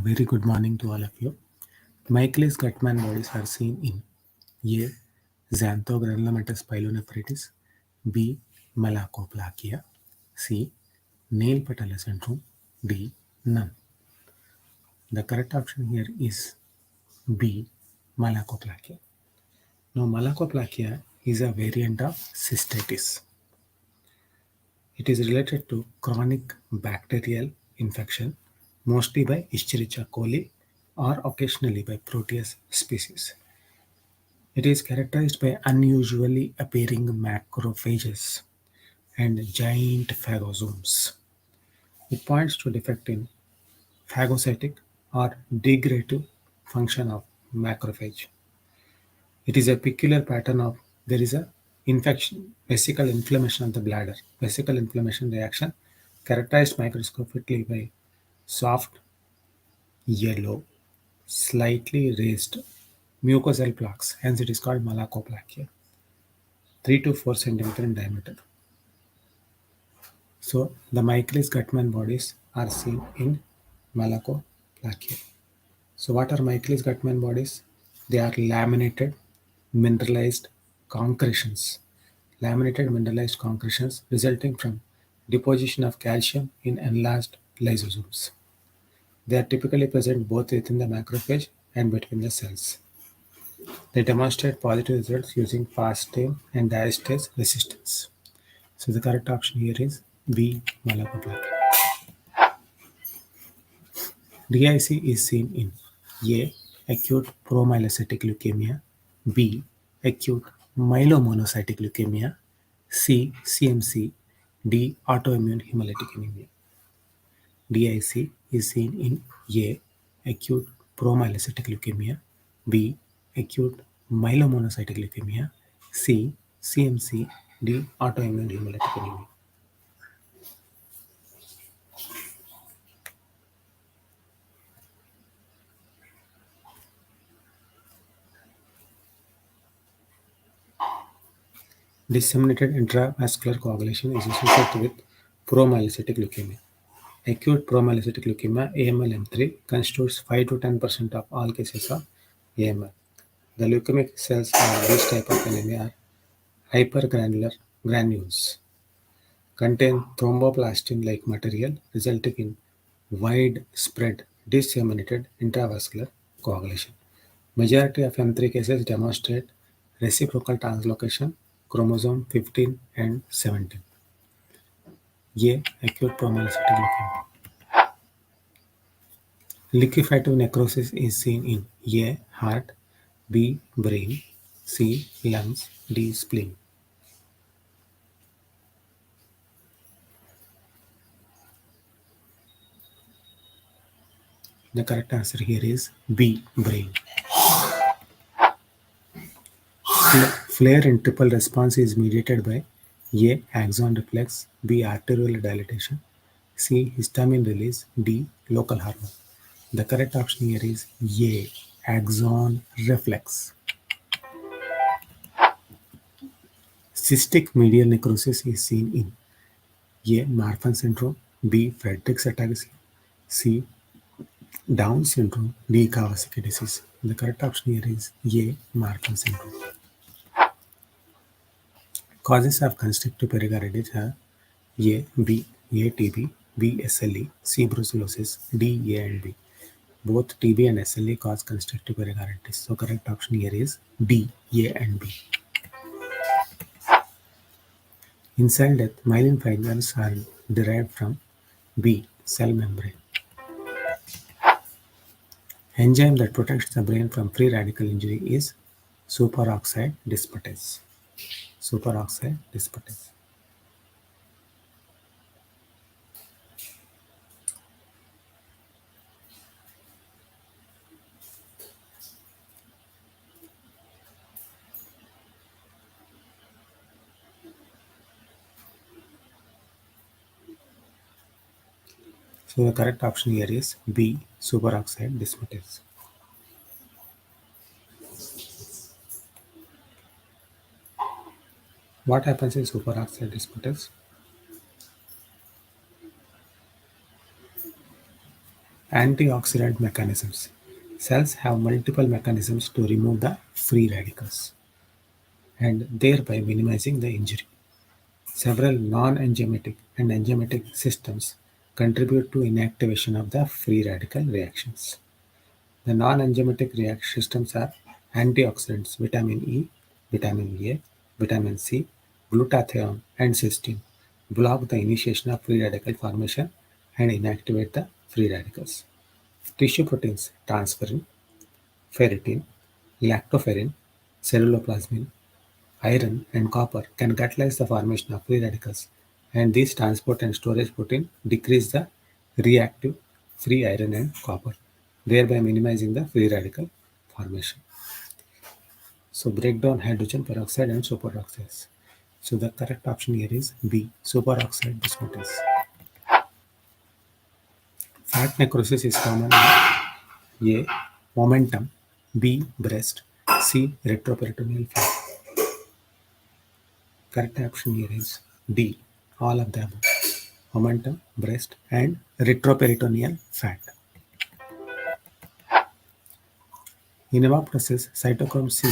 Very good morning to all of you. Michaelis Guttman bodies are seen in A. Xanthogranulomatous pyelonephritis, B. Malakoplakia, C. Nail patella syndrome, D. None. The correct option here is B. Malakoplakia. Now, Malakoplakia is a variant of cystitis. It is related to chronic bacterial infection, mostly by Escherichia coli or occasionally by Proteus species. It is characterized by unusually appearing macrophages and giant phagosomes. It points to defect in phagocytic or degradative function of macrophage. It is a peculiar pattern of there is a infection, vesical inflammation of the bladder, vesical inflammation reaction characterized microscopically by soft, yellow, slightly raised mucosal plaques. Hence, it is called malakoplakia, 3 to 4 centimeter in diameter. So, the Michaelis Guttman bodies are seen in malakoplakia. So, what are Michaelis Guttman bodies? They are laminated, mineralized concretions. Laminated mineralized concretions resulting from deposition of calcium in enlarged lysosomes. They are typically present both within the macrophage and between the cells. They demonstrate positive results using fast-time and diastase resistance. So the correct option here is B. Malakoplakia. DIC is seen in A. Acute promyelocytic leukemia, B. Acute myelomonocytic leukemia, C. CMC, D. Autoimmune hemolytic anemia. DIC is seen in A. Acute promyelocytic leukemia, B. Acute myelomonocytic leukemia, C. CMC, D. Autoimmune hemolytic anemia. Disseminated intravascular coagulation is associated with promyelocytic leukemia. Acute promyelocytic leukemia (AML-M3) constitutes 5 to 10% of all cases of AML. The leukemic cells of this type of anemia are hypergranular granules, contain thromboplastin-like material resulting in widespread disseminated intravascular coagulation. Majority of M3 cases demonstrate reciprocal translocation chromosome 15 and 17. A. Acute promyelocytic leukemia. Liquefative necrosis is seen in A. Heart, B. Brain, C. Lungs, D. Spleen. The correct answer here is B. Brain. Flare in triple response is mediated by A. Axon reflex, B. Arterial dilatation, C. Histamine release, D. Local hormone. The correct option here is A. Axon reflex. Cystic medial necrosis is seen in A. Marfan syndrome, B. Friedreich's ataxia, C. Down syndrome, D. Kawasaki disease. The correct option here is A. Marfan syndrome. Causes of constrictive pericarditis are A. B. A. TB, B. SLE, C. Brucellosis, D. A and B. Both TB and SLE cause constrictive pericarditis. So correct option here is D. A and B. In cell death, myelin fibrils are derived from B. Cell membrane. Enzyme that protects the brain from free radical injury is superoxide dismutase. Superoxide dismutase. So the correct option here is B. Superoxide dismutase. What happens in superoxide dismutase? Antioxidant mechanisms. Cells have multiple mechanisms to remove the free radicals and thereby minimizing the injury. Several non-enzymatic and enzymatic systems contribute to inactivation of the free radical reactions. The non-enzymatic systems are antioxidants, vitamin E, vitamin A, vitamin C, glutathione, and cysteine block the initiation of free radical formation and inactivate the free radicals. Tissue proteins, transferrin, ferritin, lactoferrin, celluloplasmin, iron, and copper can catalyze the formation of free radicals, and these transport and storage protein decrease the reactive free iron and copper, thereby minimizing the free radical formation. So break down hydrogen peroxide and superoxides. So the correct option here is B, superoxide dismutase. Fat necrosis is common in A, momentum, B, breast, C, retroperitoneal fat. Correct option here is D, all of the above. Momentum, breast, and retroperitoneal fat. In apoptosis, cytochrome C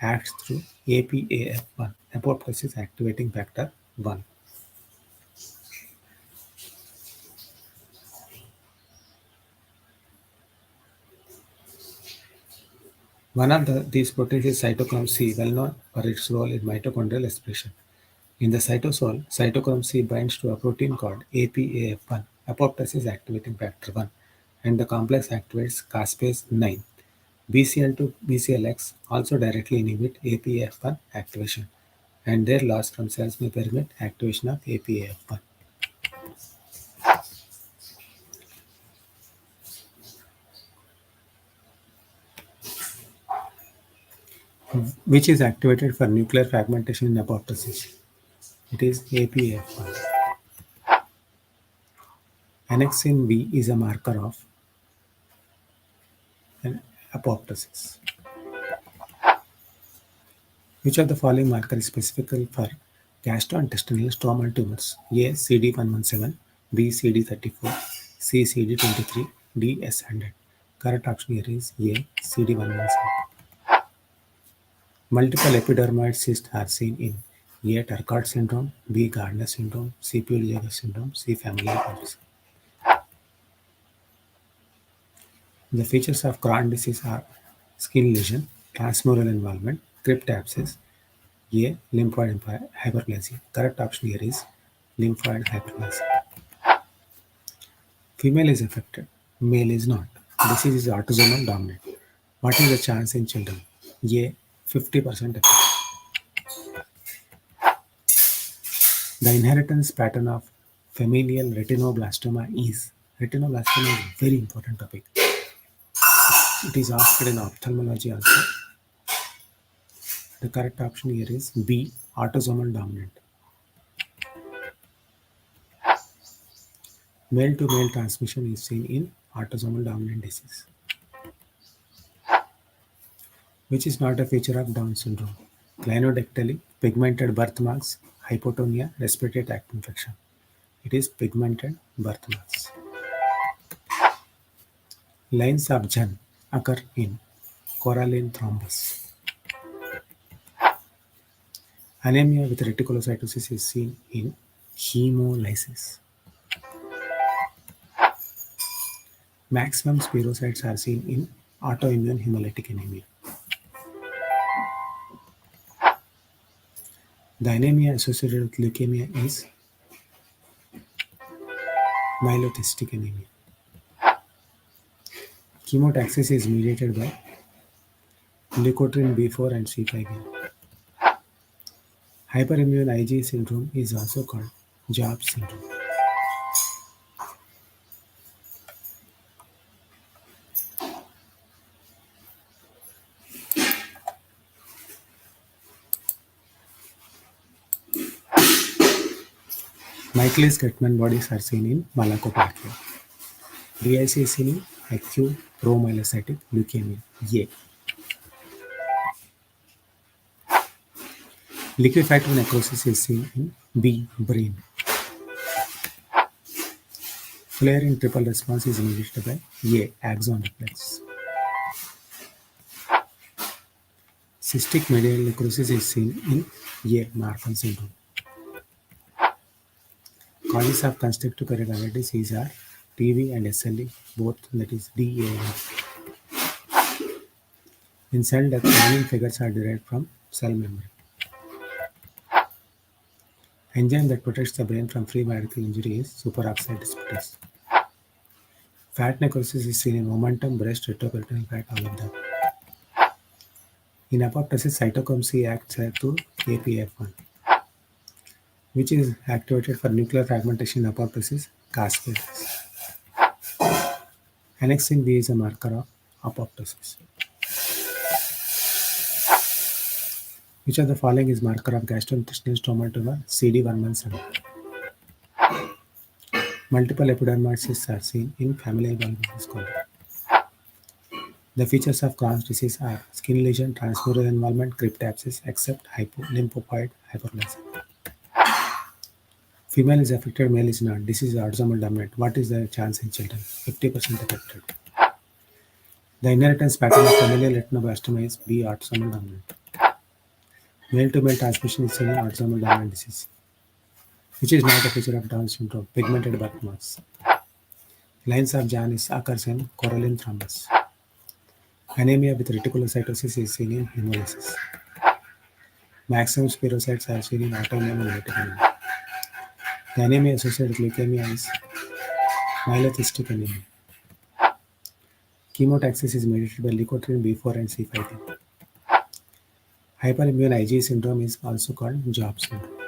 acts through APAF1, apoptosis activating factor 1. One of these proteins is cytochrome C, well known for its role in mitochondrial expression. In the cytosol, cytochrome C binds to a protein called APAF1, apoptosis activating factor 1, and the complex activates caspase 9. BCL2 BCLX also directly inhibit APAF1 activation, and their loss from cells may permit activation of APAF1. Which is activated for nuclear fragmentation in apoptosis. It is APAF1. Annexin B is a marker of an apoptosis. Which of the following marker is specific for gastrointestinal stromal tumors? A. CD117, B. CD34, C. CD23, D. S100. Correct option here is A. CD117. Multiple epidermoid cysts are seen in A. Turcot syndrome, B. Gardner syndrome, C. Peutz-Jeghers syndrome, C. familial palsy. The features of Crohn's disease are skin lesion, transmural involvement, crypt abscess, A. Lymphoid hyperplasia. Correct option here is lymphoid hyperplasia. Female is affected, male is not. Disease is autosomal dominant. What is the chance in children? A. 50% effect. The inheritance pattern of familial retinoblastoma is. Retinoblastoma is a very important topic. It is asked in ophthalmology also. The correct option here is B. Autosomal dominant. Male to male transmission is seen in autosomal dominant disease, which is not a feature of Down syndrome. Clinodectally, pigmented birthmarks, hypotonia, respiratory tract infection. It is pigmented birthmarks. Lines of Jehn occur in coralline thrombus. Anemia with reticulocytosis is seen in hemolysis. Maximum spirochetes are seen in autoimmune hemolytic anemia. The anemia associated with leukemia is myelocytic anemia. Chemotaxis is mediated by leukotriene B4 and C5a. Hyperimmune IgE syndrome is also called Job syndrome. Michaelis-Guttman bodies are seen in malakoplakia. DIC is seen in acute promyelocytic leukemia. A. Liquefactory necrosis is seen in B. Brain. Flare in triple response is mediated by A. Axon reflex. Cystic medial necrosis is seen in A. Marfan syndrome. Causes of constrictive pericarditis are TB and SLE, both, that is DAM. In cell death, timing figures are derived from cell membrane. Enzyme that protects the brain from free radical injury is superoxide dismutase. Fat necrosis is seen in momentum, breast, retroperitoneal fat, all of them. In apoptosis, cytochrome C acts to APF1, which is activated for nuclear fragmentation in apoptosis cascades. Annexin B is a marker of apoptosis. Which of the following is marker of gastrointestinal stromal tumor? CD117. Multiple epidermolysis are seen in familial bulbosis colic. The features of Crohn's disease are skin lesion, transmural involvement, cryptapsis, except lymphoid hyperplasia. Female is affected, male is not. Disease is autosomal dominant. What is the chance in children? 50% affected. The inheritance pattern of familial retinoblastoma is B. Autosomal dominant. Male-to-male transmission is seen in autosomal dominant disease, which is not a feature of Down syndrome. Pigmented birthmarks. Lines of Janus occurs in coralline thrombus. Anemia with reticulocytosis is seen in hemolysis. Maximum spirocytes are seen in autoimmune and lytic anemia. The anemia associated with leukemia is myelocystic anemia. Chemotaxis is mediated by leukotriene B4 and C5. Hyperimmune IgE syndrome is also called Job syndrome.